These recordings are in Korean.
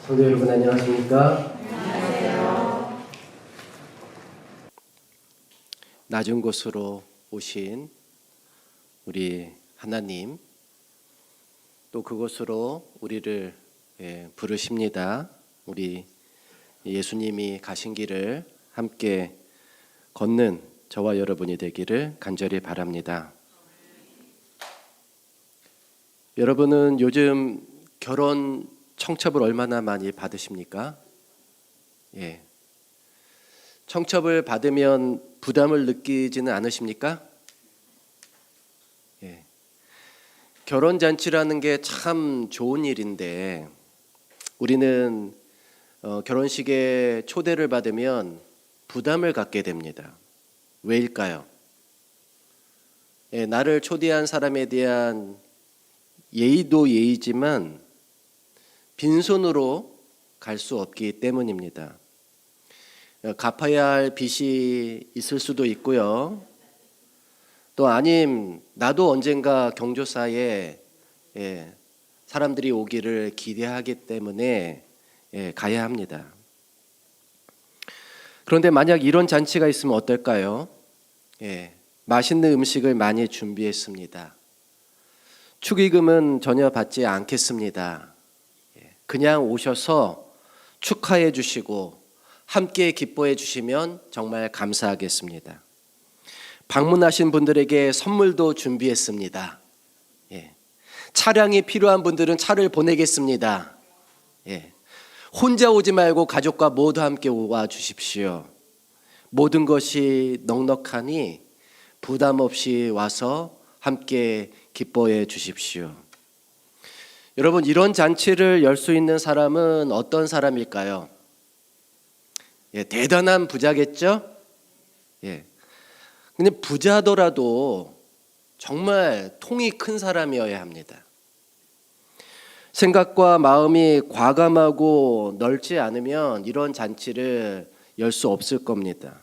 성도 여러분 안녕하십니까? 안녕하세요. 낮은 곳으로 오신 우리 하나님, 또 그곳으로 우리를 부르십니다. 우리 예수님이 가신 길을 함께 걷는 저와 여러분이 되기를 간절히 바랍니다. 여러분은 요즘 결혼 청첩을 얼마나 많이 받으십니까? 청첩을 받으면 부담을 느끼지는 않으십니까? 결혼잔치라는 게 참 좋은 일인데 우리는 결혼식에 초대를 받으면 부담을 갖게 됩니다. 왜일까요? 나를 초대한 사람에 대한 예의도 예의지만 빈손으로 갈 수 없기 때문입니다. 갚아야 할 빚이 있을 수도 있고요. 또 아님 나도 언젠가 경조사에 사람들이 오기를 기대하기 때문에 가야 합니다. 그런데 만약 이런 잔치가 있으면 어떨까요? 맛있는 음식을 많이 준비했습니다. 축의금은 전혀 받지 않겠습니다. 그냥 오셔서 축하해 주시고 함께 기뻐해 주시면 정말 감사하겠습니다. 방문하신 분들에게 선물도 준비했습니다. 차량이 필요한 분들은 차를 보내겠습니다. 혼자 오지 말고 가족과 모두 함께 와 주십시오. 모든 것이 넉넉하니 부담 없이 와서 함께 기뻐해 주십시오. 여러분, 이런 잔치를 열 수 있는 사람은 어떤 사람일까요? 대단한 부자겠죠? 근데 부자더라도 정말 통이 큰 사람이어야 합니다. 생각과 마음이 과감하고 넓지 않으면 이런 잔치를 열 수 없을 겁니다.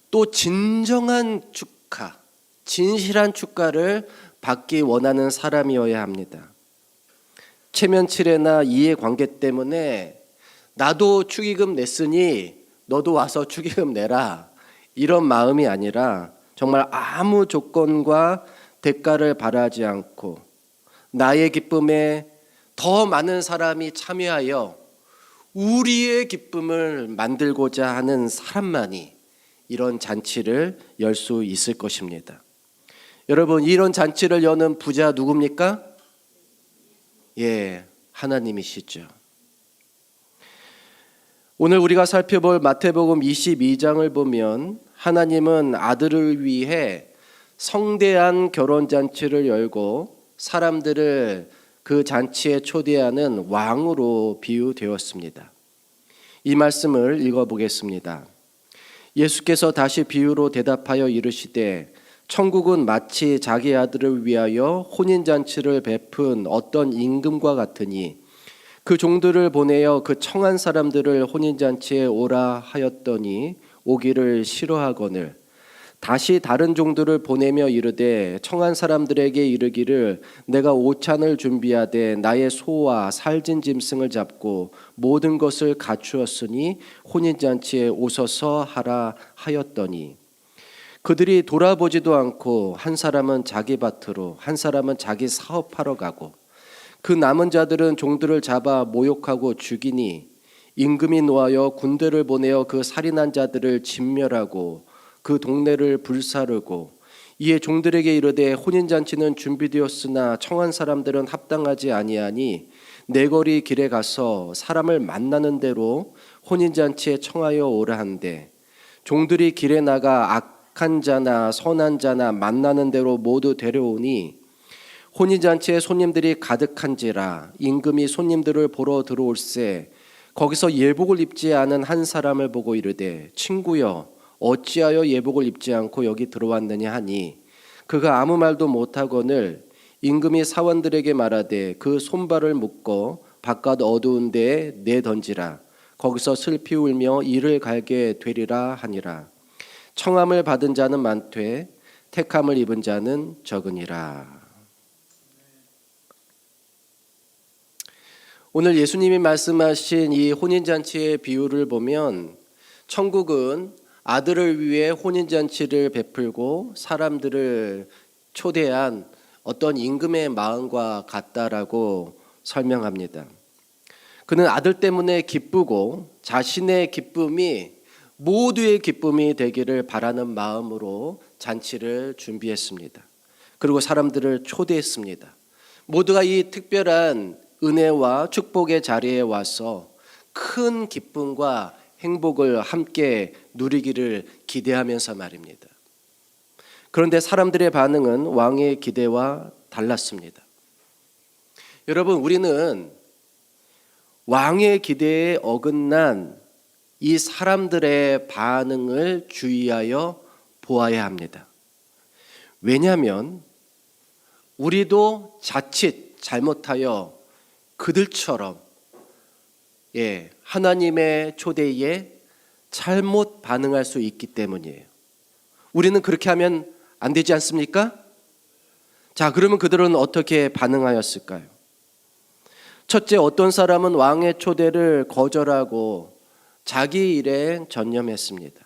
또 진정한 축하, 진실한 축가를 받기 원하는 사람이어야 합니다. 체면치레나 이해관계 때문에 나도 축의금 냈으니 너도 와서 축의금 내라, 이런 마음이 아니라 정말 아무 조건과 대가를 바라지 않고 나의 기쁨에 더 많은 사람이 참여하여 우리의 기쁨을 만들고자 하는 사람만이 이런 잔치를 열 수 있을 것입니다. 여러분, 이런 잔치를 여는 부자 누굽니까? 하나님이시죠. 오늘 우리가 살펴볼 마태복음 22장을 보면 하나님은 아들을 위해 성대한 결혼잔치를 열고 사람들을 그 잔치에 초대하는 왕으로 비유되었습니다. 이 말씀을 읽어보겠습니다. 예수께서 다시 비유로 대답하여 이르시되 천국은 마치 자기 아들을 위하여 혼인잔치를 베푼 어떤 임금과 같으니 그 종들을 보내어 그 청한 사람들을 혼인잔치에 오라 하였더니 오기를 싫어하거늘 다시 다른 종들을 보내며 이르되 청한 사람들에게 이르기를 내가 오찬을 준비하되 나의 소와 살진 짐승을 잡고 모든 것을 갖추었으니 혼인잔치에 오소서 하라 하였더니 그들이 돌아보지도 않고 한 사람은 자기 밭으로 한 사람은 자기 사업하러 가고 그 남은 자들은 종들을 잡아 모욕하고 죽이니 임금이 노하여 군대를 보내어 그 살인한 자들을 진멸하고 그 동네를 불사르고 이에 종들에게 이르되 혼인잔치는 준비되었으나 청한 사람들은 합당하지 아니하니 내거리 길에 가서 사람을 만나는 대로 혼인잔치에 청하여 오라 한대 종들이 길에 나가 악한 자나 선한 자나 만나는 대로 모두 데려오니 혼인잔치에 손님들이 가득한지라 임금이 손님들을 보러 들어올세 거기서 예복을 입지 않은 한 사람을 보고 이르되 친구여 어찌하여 예복을 입지 않고 여기 들어왔느냐 하니 그가 아무 말도 못하거늘 임금이 사원들에게 말하되 그 손발을 묶어 바깥 어두운 데에 내던지라 거기서 슬피 울며 이를 갈게 되리라 하니라. 청함을 받은 자는 많되 택함을 입은 자는 적으니라. 오늘 예수님이 말씀하신 이 혼인잔치의 비유를 보면 천국은 아들을 위해 혼인잔치를 베풀고 사람들을 초대한 어떤 임금의 마음과 같다라고 설명합니다. 그는 아들 때문에 기쁘고 자신의 기쁨이 모두의 기쁨이 되기를 바라는 마음으로 잔치를 준비했습니다. 그리고 사람들을 초대했습니다. 모두가 이 특별한 은혜와 축복의 자리에 와서 큰 기쁨과 행복을 함께 누리기를 기대하면서 말입니다. 그런데 사람들의 반응은 왕의 기대와 달랐습니다. 여러분, 우리는 왕의 기대에 어긋난 이 사람들의 반응을 주의하여 보아야 합니다. 왜냐하면 우리도 자칫 잘못하여 그들처럼 하나님의 초대에 잘못 반응할 수 있기 때문이에요. 우리는 그렇게 하면 안 되지 않습니까? 자, 그러면 그들은 어떻게 반응하였을까요? 첫째, 어떤 사람은 왕의 초대를 거절하고 자기 일에 전념했습니다.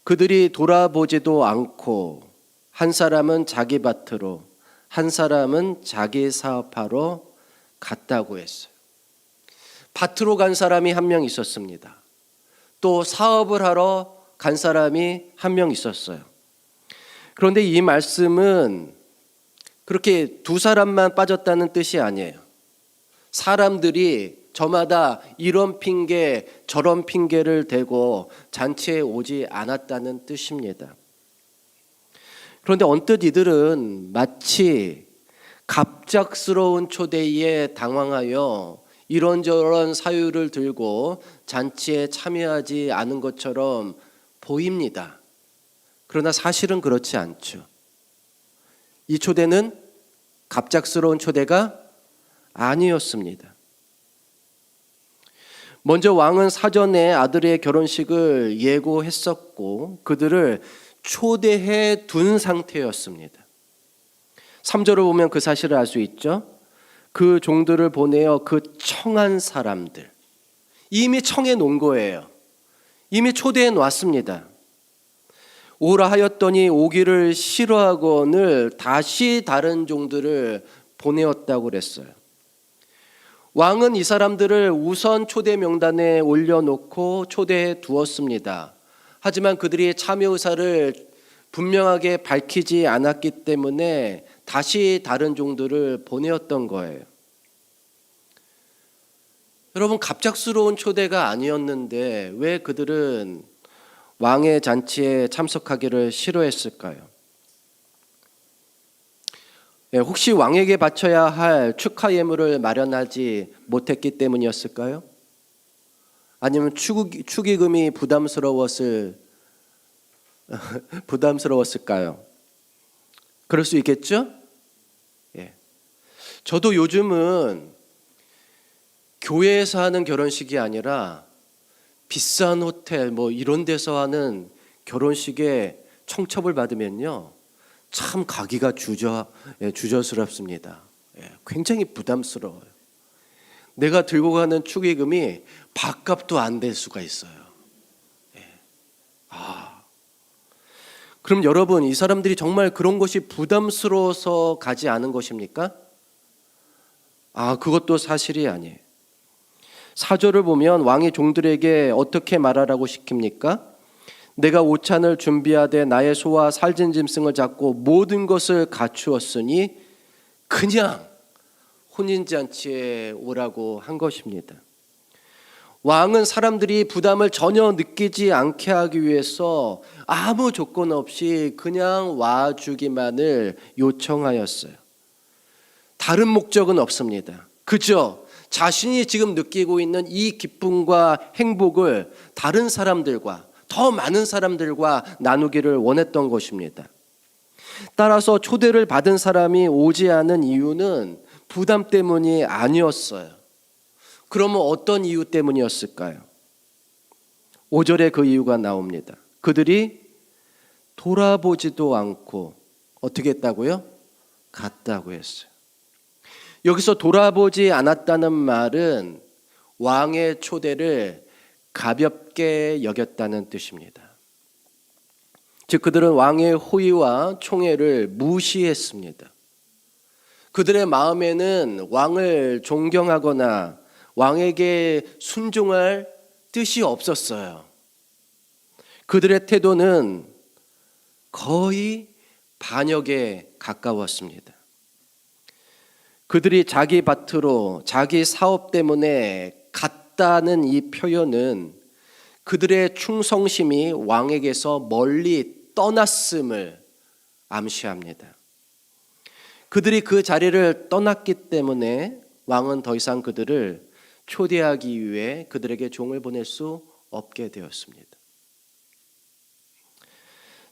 그들이 돌아보지도 않고 한 사람은 자기 밭으로, 한 사람은 자기 사업하러 갔다고 했어요. 밭으로 간 사람이 한 명 있었습니다. 또 사업을 하러 간 사람이 한 명 있었어요. 그런데 이 말씀은 그렇게 두 사람만 빠졌다는 뜻이 아니에요. 사람들이 저마다 이런 핑계 저런 핑계를 대고 잔치에 오지 않았다는 뜻입니다. 그런데 언뜻 이들은 마치 갑작스러운 초대에 당황하여 이런저런 사유를 들고 잔치에 참여하지 않은 것처럼 보입니다. 그러나 사실은 그렇지 않죠. 이 초대는 갑작스러운 초대가 아니었습니다. 먼저 왕은 사전에 아들의 결혼식을 예고했었고 그들을 초대해 둔 상태였습니다. 3절을 보면 그 사실을 알 수 있죠. 그 종들을 보내어 그 청한 사람들, 이미 청해 놓은 거예요. 이미 초대해 놨습니다. 오라 하였더니 오기를 싫어하거늘 다시 다른 종들을 보내었다고 그랬어요. 왕은 이 사람들을 우선 초대 명단에 올려놓고 초대해 두었습니다. 하지만 그들이 참여 의사를 분명하게 밝히지 않았기 때문에 다시 다른 종들을 보내었던 거예요. 여러분, 갑작스러운 초대가 아니었는데 왜 그들은 왕의 잔치에 참석하기를 싫어했을까요? 혹시 왕에게 바쳐야 할 축하 예물을 마련하지 못했기 때문이었을까요? 아니면 축의금이 부담스러웠을까요? 그럴 수 있겠죠? 저도 요즘은 교회에서 하는 결혼식이 아니라 비싼 호텔 이런 데서 하는 결혼식에 청첩을 받으면요, 참 가기가 주저스럽습니다. 굉장히 부담스러워요. 내가 들고 가는 축의금이 밥값도 안 될 수가 있어요. 그럼 여러분, 이 사람들이 정말 그런 것이 부담스러워서 가지 않은 것입니까? 그것도 사실이 아니에요. 4절을 보면 왕이 종들에게 어떻게 말하라고 시킵니까? 내가 오찬을 준비하되 나의 소와 살진 짐승을 잡고 모든 것을 갖추었으니 그냥 혼인잔치에 오라고 한 것입니다. 왕은 사람들이 부담을 전혀 느끼지 않게 하기 위해서 아무 조건 없이 그냥 와주기만을 요청하였어요. 다른 목적은 없습니다. 그저 자신이 지금 느끼고 있는 이 기쁨과 행복을 다른 사람들과, 더 많은 사람들과 나누기를 원했던 것입니다. 따라서 초대를 받은 사람이 오지 않은 이유는 부담 때문이 아니었어요. 그러면 어떤 이유 때문이었을까요? 5절에 그 이유가 나옵니다. 그들이 돌아보지도 않고 어떻게 했다고요? 갔다고 했어요. 여기서 돌아보지 않았다는 말은 왕의 초대를 가볍게 여겼다는 뜻입니다. 즉 그들은 왕의 호의와 총애를 무시했습니다. 그들의 마음에는 왕을 존경하거나 왕에게 순종할 뜻이 없었어요. 그들의 태도는 거의 반역에 가까웠습니다. 그들이 자기 밭으로 자기 사업 때문에 갔다는 이 표현은 그들의 충성심이 왕에게서 멀리 떠났음을 암시합니다. 그들이 그 자리를 떠났기 때문에 왕은 더 이상 그들을 초대하기 위해 그들에게 종을 보낼 수 없게 되었습니다.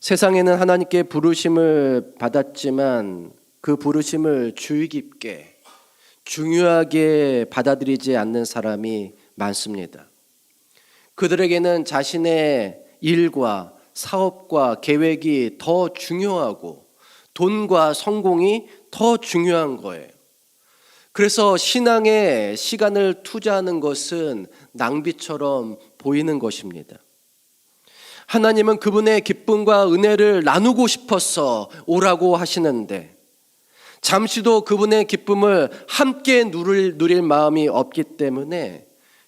세상에는 하나님께 부르심을 받았지만 그 부르심을 주의 깊게 중요하게 받아들이지 않는 사람이 많습니다. 그들에게는 자신의 일과 사업과 계획이 더 중요하고 돈과 성공이 더 중요한 거예요. 그래서 신앙에 시간을 투자하는 것은 낭비처럼 보이는 것입니다. 하나님은 그분의 기쁨과 은혜를 나누고 싶어서 오라고 하시는데 잠시도 그분의 기쁨을 함께 누릴 마음이 없기 때문에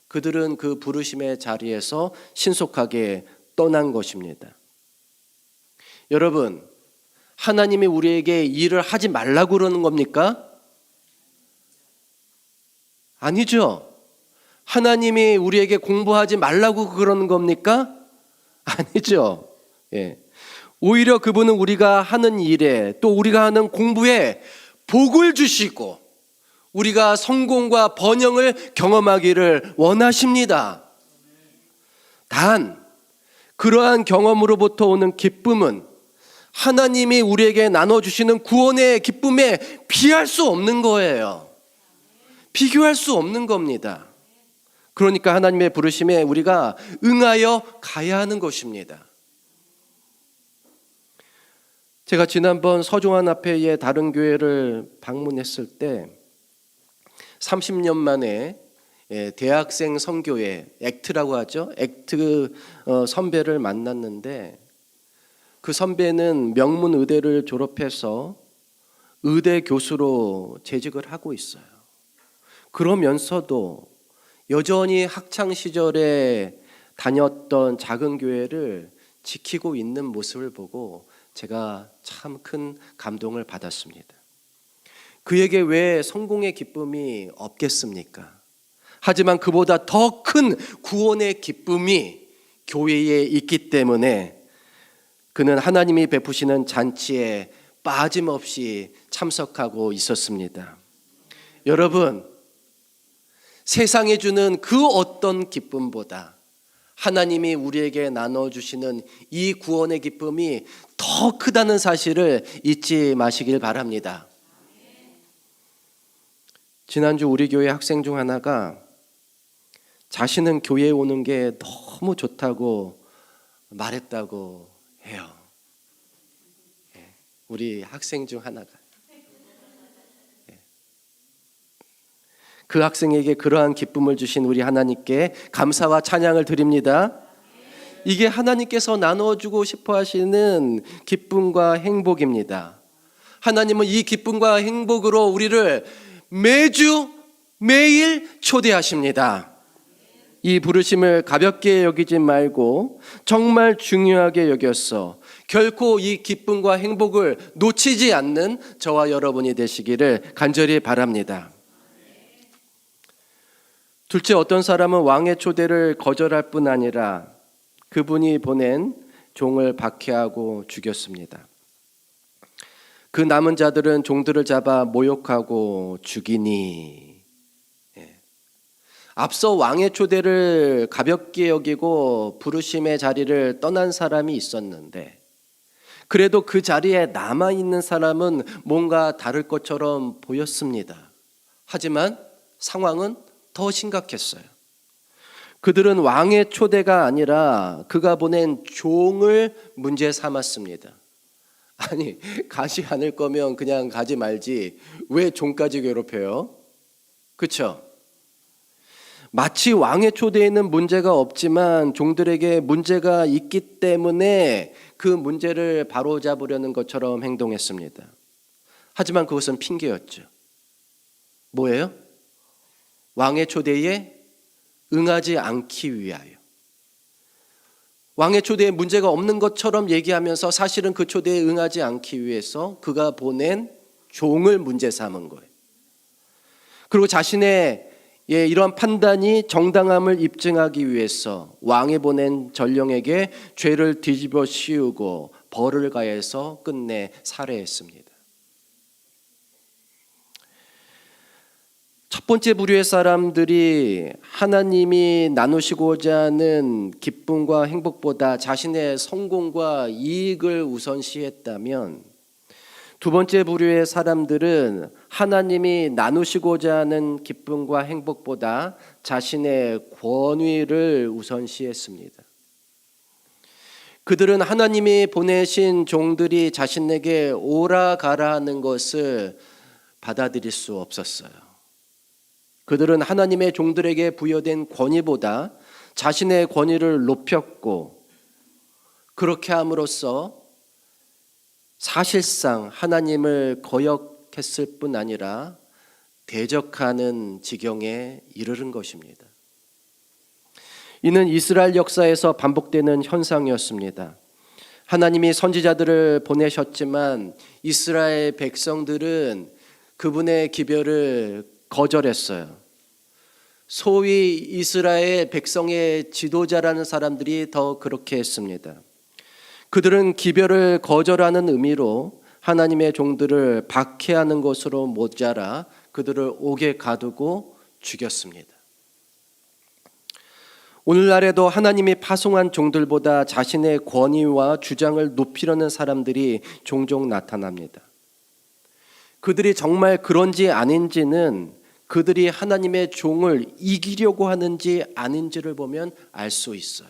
그들은 그 부르심의 자리에서 신속하게 떠난 것입니다. 여러분, 하나님이 우리에게 일을 하지 말라고 그러는 겁니까? 아니죠. 하나님이 우리에게 공부하지 말라고 그러는 겁니까? 아니죠. 예. 오히려 그분은 우리가 하는 일에 또 우리가 하는 공부에 복을 주시고 우리가 성공과 번영을 경험하기를 원하십니다. 단 그러한 경험으로부터 오는 기쁨은 하나님이 우리에게 나눠주시는 구원의 기쁨에 비할 수 없는 거예요. 비교할 수 없는 겁니다. 그러니까 하나님의 부르심에 우리가 응하여 가야 하는 것입니다. 제가 지난번 서종환 앞에의 다른 교회를 방문했을 때 30년 만에 대학생 선교회 액트라고 하죠. 액트 선배를 만났는데 그 선배는 명문 의대를 졸업해서 의대 교수로 재직을 하고 있어요. 그러면서도 여전히 학창 시절에 다녔던 작은 교회를 지키고 있는 모습을 보고 제가 참 큰 감동을 받았습니다. 그에게 왜 성공의 기쁨이 없겠습니까? 하지만 그보다 더 큰 구원의 기쁨이 교회에 있기 때문에 그는 하나님이 베푸시는 잔치에 빠짐없이 참석하고 있었습니다. 여러분, 세상이 주는 그 어떤 기쁨보다 하나님이 우리에게 나눠주시는 이 구원의 기쁨이 더 크다는 사실을 잊지 마시길 바랍니다. 지난주 우리 교회 학생 중 하나가 자신은 교회에 오는 게 너무 좋다고 말했다고 해요. 우리 학생 중 하나가. 그 학생에게 그러한 기쁨을 주신 우리 하나님께 감사와 찬양을 드립니다. 이게 하나님께서 나눠주고 싶어 하시는 기쁨과 행복입니다. 하나님은 이 기쁨과 행복으로 우리를 매주 매일 초대하십니다. 이 부르심을 가볍게 여기지 말고 정말 중요하게 여겨서 결코 이 기쁨과 행복을 놓치지 않는 저와 여러분이 되시기를 간절히 바랍니다. 둘째, 어떤 사람은 왕의 초대를 거절할 뿐 아니라 그분이 보낸 종을 박해하고 죽였습니다. 그 남은 자들은 종들을 잡아 모욕하고 죽이니. 앞서 왕의 초대를 가볍게 여기고 부르심의 자리를 떠난 사람이 있었는데 그래도 그 자리에 남아있는 사람은 뭔가 다를 것처럼 보였습니다. 하지만 상황은 더 심각했어요. 그들은 왕의 초대가 아니라 그가 보낸 종을 문제 삼았습니다. 아니, 가지 않을 거면 그냥 가지 말지 왜 종까지 괴롭혀요? 그렇죠? 마치 왕의 초대에는 문제가 없지만 종들에게 문제가 있기 때문에 그 문제를 바로잡으려는 것처럼 행동했습니다. 하지만 그것은 핑계였죠. 뭐예요? 왕의 초대에 응하지 않기 위하여. 왕의 초대에 문제가 없는 것처럼 얘기하면서 사실은 그 초대에 응하지 않기 위해서 그가 보낸 종을 문제 삼은 거예요. 그리고 자신의 이러한 판단이 정당함을 입증하기 위해서 왕이 보낸 전령에게 죄를 뒤집어 씌우고 벌을 가해서 끝내 살해했습니다. 첫 번째 부류의 사람들이 하나님이 나누시고자 하는 기쁨과 행복보다 자신의 성공과 이익을 우선시했다면, 두 번째 부류의 사람들은 하나님이 나누시고자 하는 기쁨과 행복보다 자신의 권위를 우선시했습니다. 그들은 하나님이 보내신 종들이 자신에게 오라 가라 하는 것을 받아들일 수 없었어요. 그들은 하나님의 종들에게 부여된 권위보다 자신의 권위를 높였고, 그렇게 함으로써 사실상 하나님을 거역했을 뿐 아니라 대적하는 지경에 이르른 것입니다. 이는 이스라엘 역사에서 반복되는 현상이었습니다. 하나님이 선지자들을 보내셨지만 이스라엘 백성들은 그분의 기별을 거절했어요. 소위 이스라엘 백성의 지도자라는 사람들이 더 그렇게 했습니다. 그들은 기별을 거절하는 의미로 하나님의 종들을 박해하는 것으로 모자라 그들을 옥에 가두고 죽였습니다. 오늘날에도 하나님이 파송한 종들보다 자신의 권위와 주장을 높이려는 사람들이 종종 나타납니다. 그들이 정말 그런지 아닌지는 그들이 하나님의 종을 이기려고 하는지 아닌지를 보면 알 수 있어요.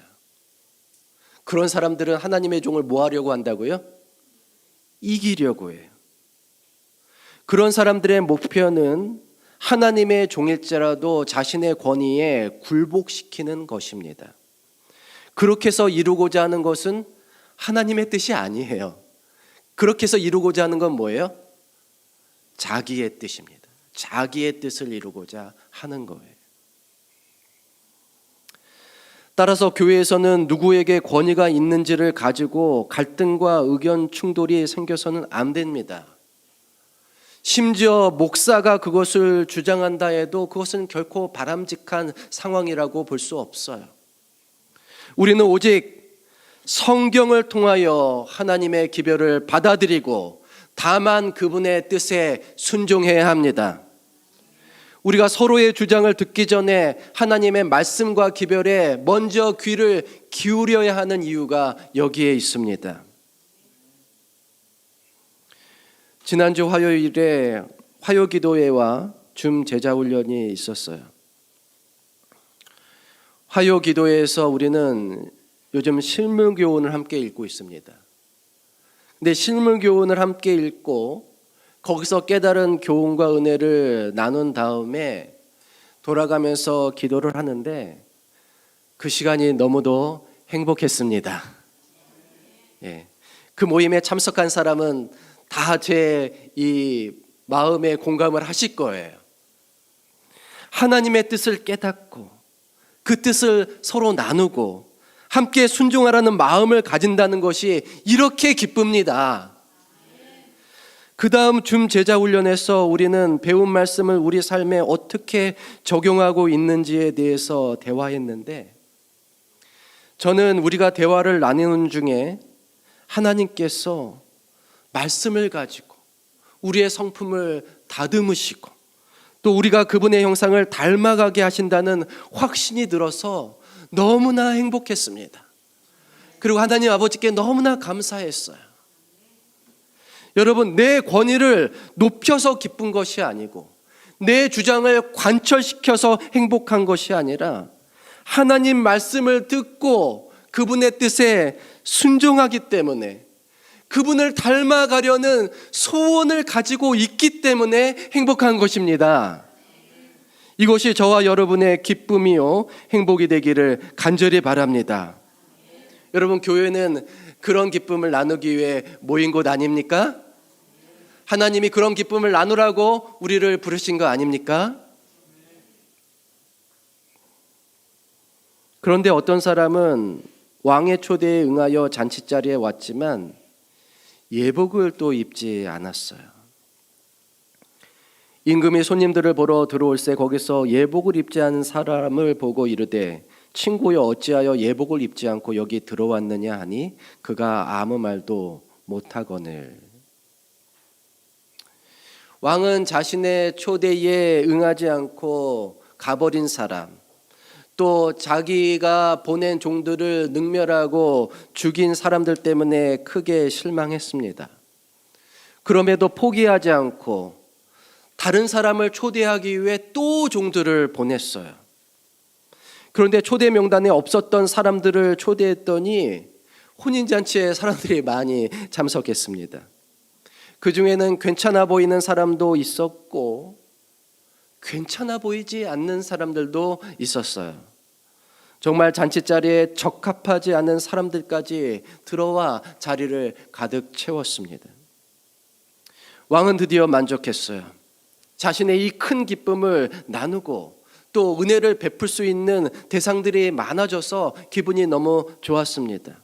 그런 사람들은 하나님의 종을 뭐 하려고 한다고요? 이기려고 해요. 그런 사람들의 목표는 하나님의 종일지라도 자신의 권위에 굴복시키는 것입니다. 그렇게 해서 이루고자 하는 것은 하나님의 뜻이 아니에요. 그렇게 해서 이루고자 하는 건 뭐예요? 자기의 뜻입니다. 자기의 뜻을 이루고자 하는 거예요. 따라서 교회에서는 누구에게 권위가 있는지를 가지고 갈등과 의견 충돌이 생겨서는 안 됩니다. 심지어 목사가 그것을 주장한다 해도 그것은 결코 바람직한 상황이라고 볼 수 없어요. 우리는 오직 성경을 통하여 하나님의 기별을 받아들이고 다만 그분의 뜻에 순종해야 합니다. 우리가 서로의 주장을 듣기 전에 하나님의 말씀과 기별에 먼저 귀를 기울여야 하는 이유가 여기에 있습니다. 지난주 화요일에 화요기도회와 줌 제자훈련이 있었어요. 화요기도회에서 우리는 요즘 실물교훈을 함께 읽고 있습니다. 근데 실물교훈을 함께 읽고 거기서 깨달은 교훈과 은혜를 나눈 다음에 돌아가면서 기도를 하는데 그 시간이 너무도 행복했습니다. 그 모임에 참석한 사람은 다 제 이 마음에 공감을 하실 거예요. 하나님의 뜻을 깨닫고 그 뜻을 서로 나누고 함께 순종하라는 마음을 가진다는 것이 이렇게 기쁩니다. 그 다음 줌 제자 훈련에서 우리는 배운 말씀을 우리 삶에 어떻게 적용하고 있는지에 대해서 대화했는데, 저는 우리가 대화를 나누는 중에 하나님께서 말씀을 가지고 우리의 성품을 다듬으시고 또 우리가 그분의 형상을 닮아가게 하신다는 확신이 들어서 너무나 행복했습니다. 그리고 하나님 아버지께 너무나 감사했어요. 여러분, 내 권위를 높여서 기쁜 것이 아니고 내 주장을 관철시켜서 행복한 것이 아니라 하나님 말씀을 듣고 그분의 뜻에 순종하기 때문에 그분을 닮아가려는 소원을 가지고 있기 때문에 행복한 것입니다. 이것이 저와 여러분의 기쁨이요 행복이 되기를 간절히 바랍니다. 여러분, 교회는 그런 기쁨을 나누기 위해 모인 곳 아닙니까? 하나님이 그런 기쁨을 나누라고 우리를 부르신 거 아닙니까? 그런데 어떤 사람은 왕의 초대에 응하여 잔치자리에 왔지만 예복을 또 입지 않았어요. 임금이 손님들을 보러 들어올새 거기서 예복을 입지 않은 사람을 보고 이르되 친구여 어찌하여 예복을 입지 않고 여기 들어왔느냐 하니 그가 아무 말도 못하거늘. 왕은 자신의 초대에 응하지 않고 가버린 사람, 또 자기가 보낸 종들을 능멸하고 죽인 사람들 때문에 크게 실망했습니다. 그럼에도 포기하지 않고 다른 사람을 초대하기 위해 또 종들을 보냈어요. 그런데 초대 명단에 없었던 사람들을 초대했더니 혼인잔치에 사람들이 많이 참석했습니다. 그 중에는 괜찮아 보이는 사람도 있었고 괜찮아 보이지 않는 사람들도 있었어요. 정말 잔치자리에 적합하지 않은 사람들까지 들어와 자리를 가득 채웠습니다. 왕은 드디어 만족했어요. 자신의 이 큰 기쁨을 나누고 또 은혜를 베풀 수 있는 대상들이 많아져서 기분이 너무 좋았습니다.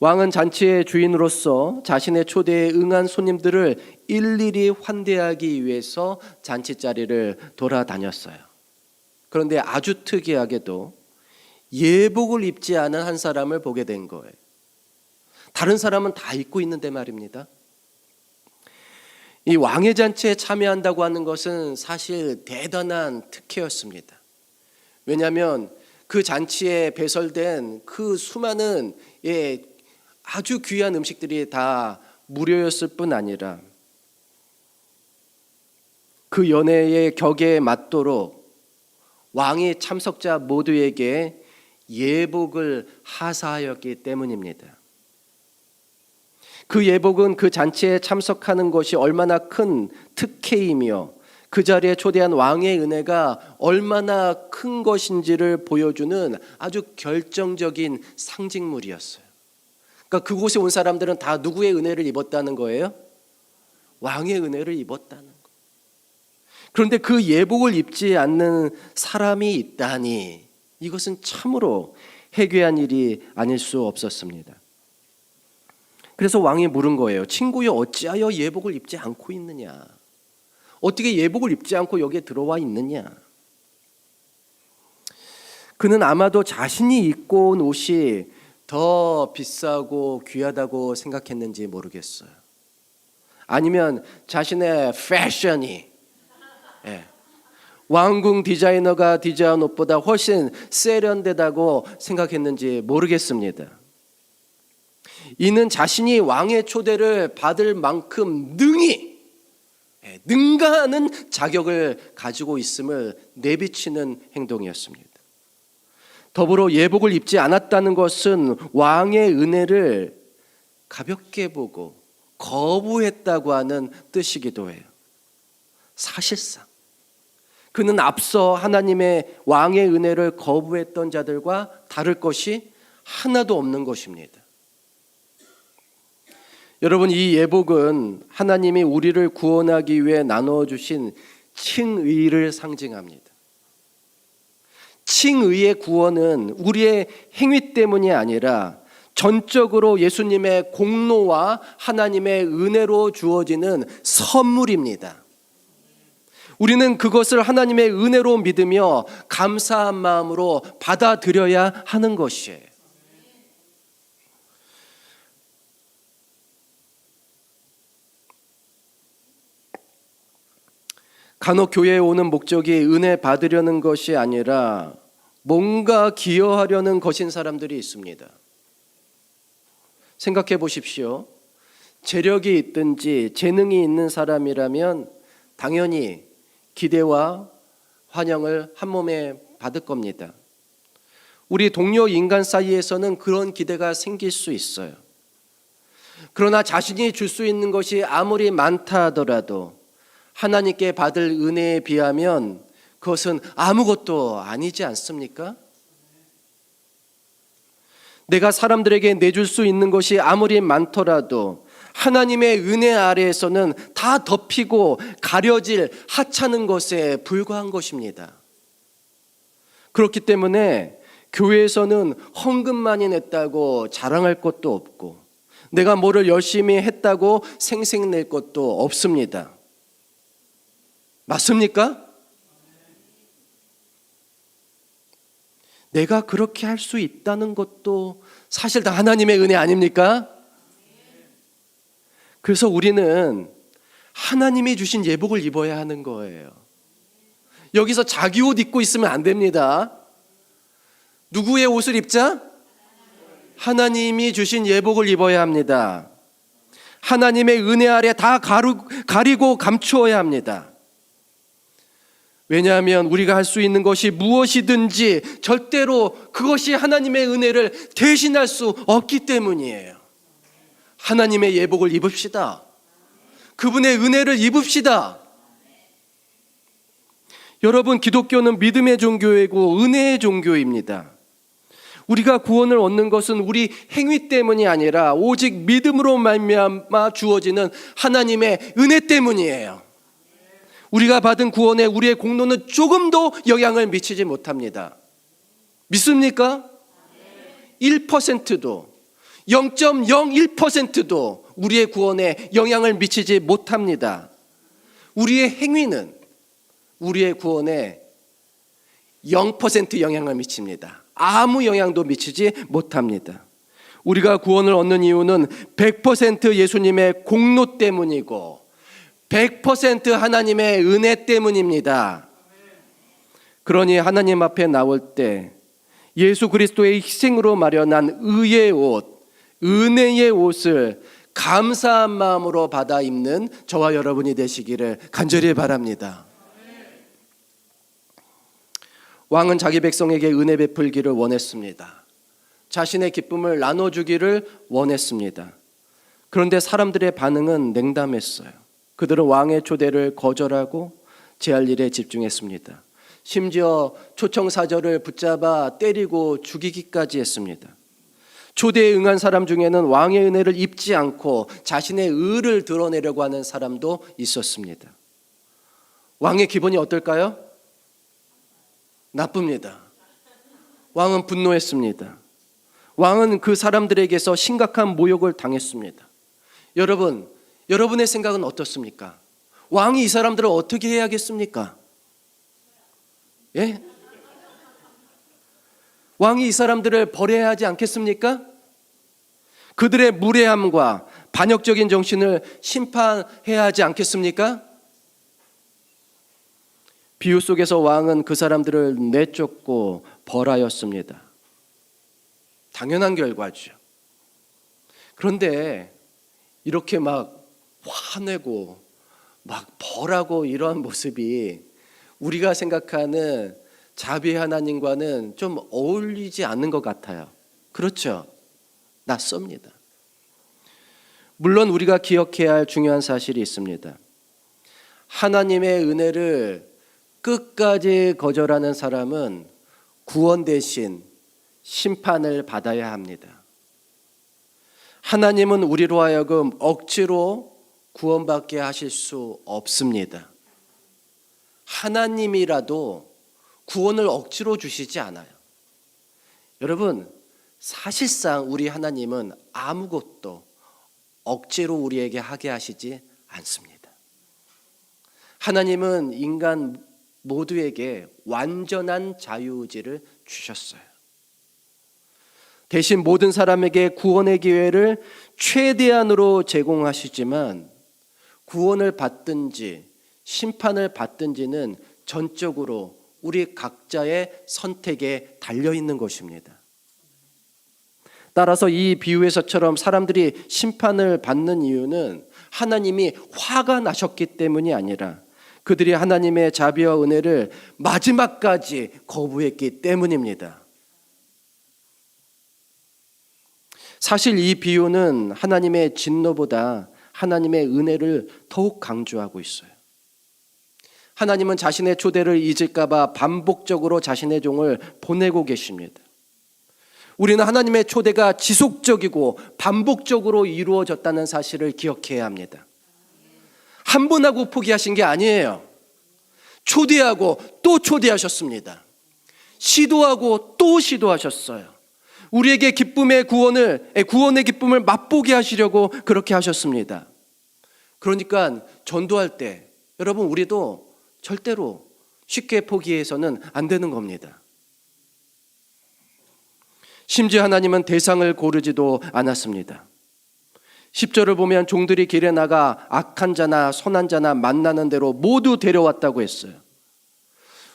왕은 잔치의 주인으로서 자신의 초대에 응한 손님들을 일일이 환대하기 위해서 잔치자리를 돌아다녔어요. 그런데 아주 특이하게도 예복을 입지 않은 한 사람을 보게 된 거예요. 다른 사람은 다 입고 있는데 말입니다. 이 왕의 잔치에 참여한다고 하는 것은 사실 대단한 특혜였습니다. 왜냐하면 그 잔치에 배설된 그 수많은 아주 귀한 음식들이 다 무료였을 뿐 아니라 그 연회의 격에 맞도록 왕이 참석자 모두에게 예복을 하사하였기 때문입니다. 그 예복은 그 잔치에 참석하는 것이 얼마나 큰 특혜이며 그 자리에 초대한 왕의 은혜가 얼마나 큰 것인지를 보여주는 아주 결정적인 상징물이었어요. 그러니까 그곳에 온 사람들은 다 누구의 은혜를 입었다는 거예요? 왕의 은혜를 입었다는 거예요. 그런데 그 예복을 입지 않는 사람이 있다니 이것은 참으로 해괴한 일이 아닐 수 없었습니다. 그래서 왕이 물은 거예요. 친구여 어찌하여 예복을 입지 않고 있느냐? 어떻게 예복을 입지 않고 여기에 들어와 있느냐? 그는 아마도 자신이 입고 온 옷이 더 비싸고 귀하다고 생각했는지 모르겠어요. 아니면 자신의 패션이 왕궁 디자이너가 디자인한 옷보다 훨씬 세련되다고 생각했는지 모르겠습니다. 이는 자신이 왕의 초대를 받을 만큼 능가하는 자격을 가지고 있음을 내비치는 행동이었습니다. 더불어 예복을 입지 않았다는 것은 왕의 은혜를 가볍게 보고 거부했다고 하는 뜻이기도 해요. 사실상 그는 앞서 하나님의 왕의 은혜를 거부했던 자들과 다를 것이 하나도 없는 것입니다. 여러분, 이 예복은 하나님이 우리를 구원하기 위해 나누어 주신 칭의를 상징합니다. 칭의의 구원은 우리의 행위 때문이 아니라 전적으로 예수님의 공로와 하나님의 은혜로 주어지는 선물입니다. 우리는 그것을 하나님의 은혜로 믿으며 감사한 마음으로 받아들여야 하는 것이에요. 간혹 교회에 오는 목적이 은혜 받으려는 것이 아니라 뭔가 기여하려는 것인 사람들이 있습니다. 생각해 보십시오. 재력이 있든지 재능이 있는 사람이라면 당연히 기대와 환영을 한 몸에 받을 겁니다. 우리 동료 인간 사이에서는 그런 기대가 생길 수 있어요. 그러나 자신이 줄 수 있는 것이 아무리 많다 하더라도 하나님께 받을 은혜에 비하면 그것은 아무것도 아니지 않습니까? 내가 사람들에게 내줄 수 있는 것이 아무리 많더라도 하나님의 은혜 아래에서는 다 덮이고 가려질 하찮은 것에 불과한 것입니다. 그렇기 때문에 교회에서는 헌금만이 냈다고 자랑할 것도 없고 내가 뭐를 열심히 했다고 생색낼 것도 없습니다. 맞습니까? 내가 그렇게 할 수 있다는 것도 사실 다 하나님의 은혜 아닙니까? 그래서 우리는 하나님이 주신 예복을 입어야 하는 거예요. 여기서 자기 옷 입고 있으면 안 됩니다. 누구의 옷을 입자? 하나님이 주신 예복을 입어야 합니다. 하나님의 은혜 아래 다 가리고 감추어야 합니다. 왜냐하면 우리가 할 수 있는 것이 무엇이든지 절대로 그것이 하나님의 은혜를 대신할 수 없기 때문이에요. 하나님의 예복을 입읍시다. 그분의 은혜를 입읍시다. 여러분, 기독교는 믿음의 종교이고 은혜의 종교입니다. 우리가 구원을 얻는 것은 우리 행위 때문이 아니라 오직 믿음으로 말미암아 주어지는 하나님의 은혜 때문이에요. 우리가 받은 구원에 우리의 공로는 조금도 영향을 미치지 못합니다. 믿습니까? 1%도 0.01%도 우리의 구원에 영향을 미치지 못합니다. 우리의 행위는 우리의 구원에 0% 영향을 미칩니다. 아무 영향도 미치지 못합니다. 우리가 구원을 얻는 이유는 100% 예수님의 공로 때문이고 100% 하나님의 은혜 때문입니다. 그러니 하나님 앞에 나올 때 예수 그리스도의 희생으로 마련한 의의 옷, 은혜의 옷을 감사한 마음으로 받아 입는 저와 여러분이 되시기를 간절히 바랍니다. 왕은 자기 백성에게 은혜 베풀기를 원했습니다. 자신의 기쁨을 나눠주기를 원했습니다. 그런데 사람들의 반응은 냉담했어요. 그들은 왕의 초대를 거절하고 제 할 일에 집중했습니다. 심지어 초청사절을 붙잡아 때리고 죽이기까지 했습니다. 초대에 응한 사람 중에는 왕의 은혜를 입지 않고 자신의 의를 드러내려고 하는 사람도 있었습니다. 왕의 기분이 어떨까요? 나쁩니다. 왕은 분노했습니다. 왕은 그 사람들에게서 심각한 모욕을 당했습니다. 여러분의 생각은 어떻습니까? 왕이 이 사람들을 어떻게 해야겠습니까? 예? 왕이 이 사람들을 벌해야 하지 않겠습니까? 그들의 무례함과 반역적인 정신을 심판해야 하지 않겠습니까? 비유 속에서 왕은 그 사람들을 내쫓고 벌하였습니다. 당연한 결과죠. 그런데 이렇게 막 화내고 막 벌하고 이러한 모습이 우리가 생각하는 자비 하나님과는 좀 어울리지 않는 것 같아요. 그렇죠? 낯섭니다. 물론 우리가 기억해야 할 중요한 사실이 있습니다. 하나님의 은혜를 끝까지 거절하는 사람은 구원 대신 심판을 받아야 합니다. 하나님은 우리로 하여금 억지로 구원받게 하실 수 없습니다. 하나님이라도 구원을 억지로 주시지 않아요. 여러분, 사실상 우리 하나님은 아무것도 억지로 우리에게 하게 하시지 않습니다. 하나님은 인간 모두에게 완전한 자유의지를 주셨어요. 대신 모든 사람에게 구원의 기회를 최대한으로 제공하시지만 구원을 받든지 심판을 받든지는 전적으로 우리 각자의 선택에 달려있는 것입니다. 따라서 이 비유에서처럼 사람들이 심판을 받는 이유는 하나님이 화가 나셨기 때문이 아니라 그들이 하나님의 자비와 은혜를 마지막까지 거부했기 때문입니다. 사실 이 비유는 하나님의 진노보다 하나님의 은혜를 더욱 강조하고 있어요. 하나님은 자신의 초대를 잊을까 봐 반복적으로 자신의 종을 보내고 계십니다. 우리는 하나님의 초대가 지속적이고 반복적으로 이루어졌다는 사실을 기억해야 합니다. 한 번 하고 포기하신 게 아니에요. 초대하고 또 초대하셨습니다. 시도하고 또 시도하셨어요. 우리에게 구원의 기쁨을 맛보게 하시려고 그렇게 하셨습니다. 그러니까 전도할 때 여러분, 우리도 절대로 쉽게 포기해서는 안 되는 겁니다. 심지어 하나님은 대상을 고르지도 않았습니다. 10절을 보면 종들이 길에 나가 악한 자나 선한 자나 만나는 대로 모두 데려왔다고 했어요.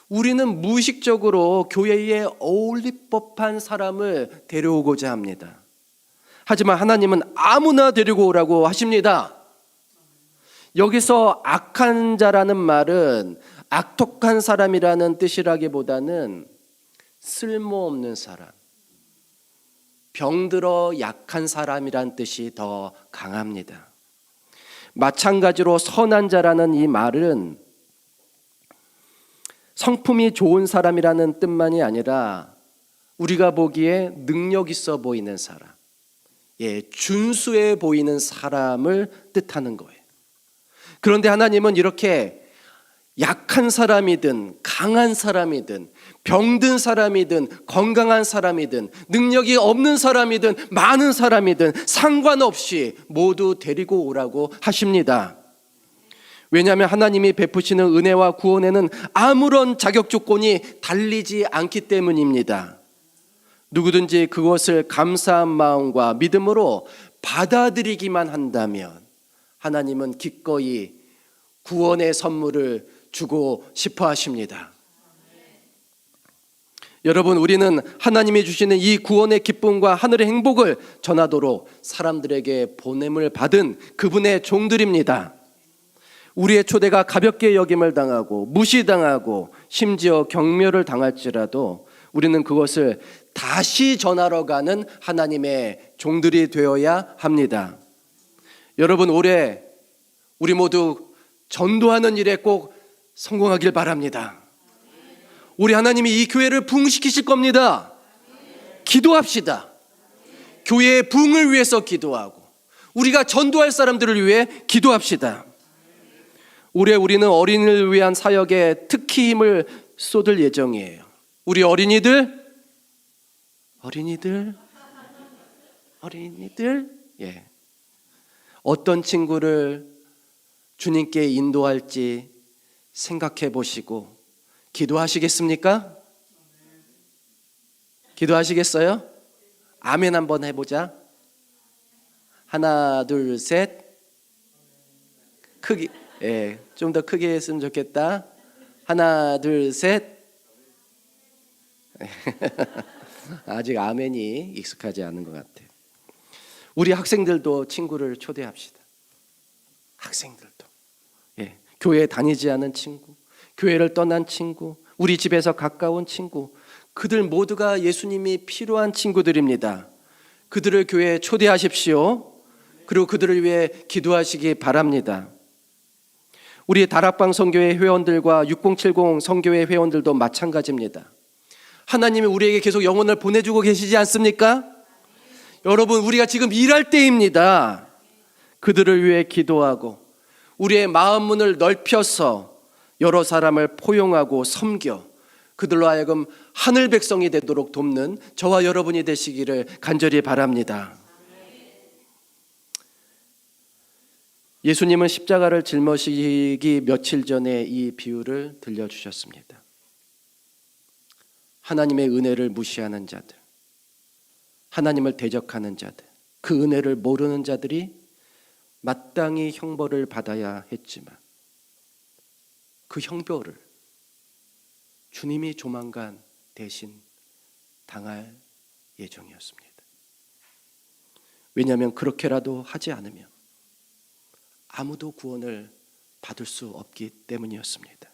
우리는 무의식적으로 교회에 어울릴 법한 사람을 데려오고자 합니다. 하지만 하나님은 아무나 데리고 오라고 하십니다. 여기서 악한 자라는 말은 악독한 사람이라는 뜻이라기보다는 쓸모없는 사람, 병들어 약한 사람이란 뜻이 더 강합니다. 마찬가지로 선한 자라는 이 말은 성품이 좋은 사람이라는 뜻만이 아니라 우리가 보기에 능력 있어 보이는 사람, 준수해 보이는 사람을 뜻하는 거예요. 그런데 하나님은 이렇게 약한 사람이든 강한 사람이든 병든 사람이든 건강한 사람이든 능력이 없는 사람이든 많은 사람이든 상관없이 모두 데리고 오라고 하십니다. 왜냐하면 하나님이 베푸시는 은혜와 구원에는 아무런 자격 조건이 달리지 않기 때문입니다. 누구든지 그것을 감사한 마음과 믿음으로 받아들이기만 한다면 하나님은 기꺼이 구원의 선물을 주고 싶어 하십니다. 여러분, 우리는 하나님이 주시는 이 구원의 기쁨과 하늘의 행복을 전하도록 사람들에게 보냄을 받은 그분의 종들입니다. 우리의 초대가 가볍게 여김을 당하고 무시당하고 심지어 경멸을 당할지라도 우리는 그것을 다시 전하러 가는 하나님의 종들이 되어야 합니다. 여러분, 올해 우리 모두 전도하는 일에 꼭 성공하길 바랍니다. 우리 하나님이 이 교회를 부흥시키실 겁니다. 기도합시다. 교회의 부흥을 위해서 기도하고 우리가 전도할 사람들을 위해 기도합시다. 올해 우리는 어린이를 위한 사역에 특히 힘을 쏟을 예정이에요. 우리 어린이들, 어떤 친구를 주님께 인도할지 생각해 보시고 기도하시겠습니까? 기도하시겠어요? 아멘 한번 해보자. 하나, 둘, 셋. 크게, 좀 더 크게 했으면 좋겠다. 하나, 둘, 셋. 아직 아멘이 익숙하지 않은 것 같아요. 우리 학생들도 친구를 초대합시다. 학생들도. 교회에 다니지 않은 친구, 교회를 떠난 친구, 우리 집에서 가까운 친구, 그들 모두가 예수님이 필요한 친구들입니다. 그들을 교회에 초대하십시오. 그리고 그들을 위해 기도하시기 바랍니다. 우리 다락방 성교회 회원들과 6070 성교회 회원들도 마찬가지입니다. 하나님이 우리에게 계속 영혼을 보내주고 계시지 않습니까? 여러분, 우리가 지금 일할 때입니다. 그들을 위해 기도하고 우리의 마음 문을 넓혀서 여러 사람을 포용하고 섬겨 그들로 하여금 하늘 백성이 되도록 돕는 저와 여러분이 되시기를 간절히 바랍니다. 예수님은 십자가를 짊어지기 며칠 전에 이 비유를 들려주셨습니다. 하나님의 은혜를 무시하는 자들, 하나님을 대적하는 자들, 그 은혜를 모르는 자들이 마땅히 형벌을 받아야 했지만 그 형벌을 주님이 조만간 대신 당할 예정이었습니다. 왜냐하면 그렇게라도 하지 않으면 아무도 구원을 받을 수 없기 때문이었습니다.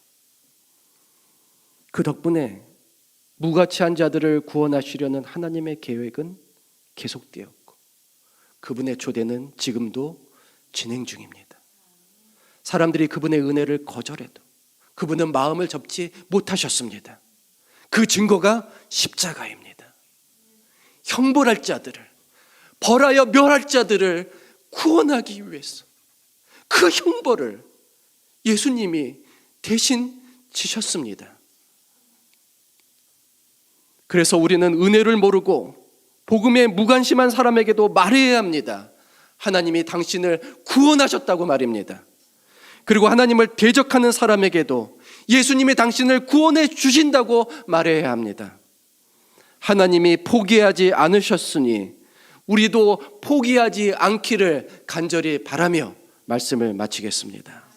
그 덕분에 무가치한 자들을 구원하시려는 하나님의 계획은 계속되었고 그분의 초대는 지금도 진행 중입니다. 사람들이 그분의 은혜를 거절해도 그분은 마음을 접지 못하셨습니다. 그 증거가 십자가입니다. 형벌할 자들을, 벌하여 멸할 자들을 구원하기 위해서 그 형벌을 예수님이 대신 지셨습니다. 그래서 우리는 은혜를 모르고 복음에 무관심한 사람에게도 말해야 합니다. 하나님이 당신을 구원하셨다고 말입니다. 그리고 하나님을 대적하는 사람에게도 예수님이 당신을 구원해 주신다고 말해야 합니다. 하나님이 포기하지 않으셨으니 우리도 포기하지 않기를 간절히 바라며 말씀을 마치겠습니다.